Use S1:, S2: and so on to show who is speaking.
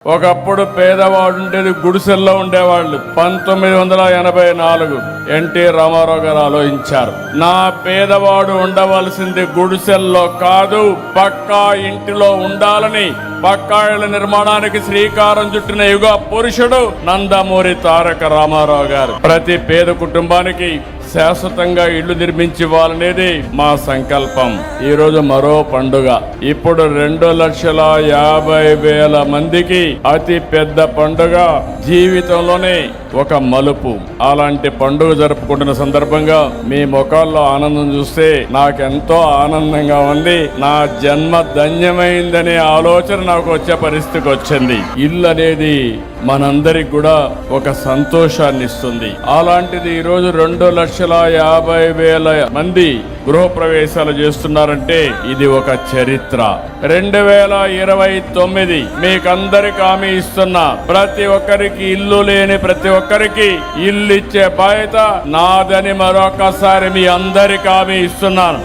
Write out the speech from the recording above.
S1: ఒకప్పుడు పేదవాడు ఉండేది గుడిసెల్లో ఉండేవాళ్ళు. 1984 ఎన్టీ రామారావు గారు ఆలోచించారు, నా పేదవాడు ఉండవలసింది గుడిసెల్లో కాదు, పక్కా ఇంటిలో ఉండాలని పక్కా ఇళ్ల నిర్మాణానికి శ్రీకారం చుట్టిన యుగ పురుషుడు నందమూరి తారక రామారావు గారు. ప్రతి పేద కుటుంబానికి శాశ్వతంగా ఇళ్లు నిర్మించివ్వాలనేది మా సంకల్పం. ఈ రోజు మరో పండుగ. ఇప్పుడు 2,50,000 మందికి అతి పెద్ద పండుగ, జీవితంలోనే ఒక మలుపు. అలాంటి పండుగ జరుపుకుంటున్న సందర్భంగా మీ ముఖాల్లో ఆనందం చూస్తే నాకెంతో ఆనందంగా ఉంది. నా జన్మ ధన్యమైందనే ఆలోచన నాకు వచ్చే పరిస్థితికి వచ్చింది. ఇల్లు అనేది మనందరికి కూడా ఒక సంతోషాన్ని ఇస్తుంది. అలాంటిది ఈ రోజు 2,50,000 మంది గృహప్రవేశాలు చేస్తున్నారంటే ఇది ఒక చరిత్ర. 2029 మీకందరికి హామీ ఇస్తున్నా, ప్రతి ఒక్కరికి ఇల్లు లేని ప్రతి ఒక్కరికి ఇల్లు ఇచ్చే బాధ్యత నాదని మరొకసారి మీ అందరికి హామీ ఇస్తున్నాను.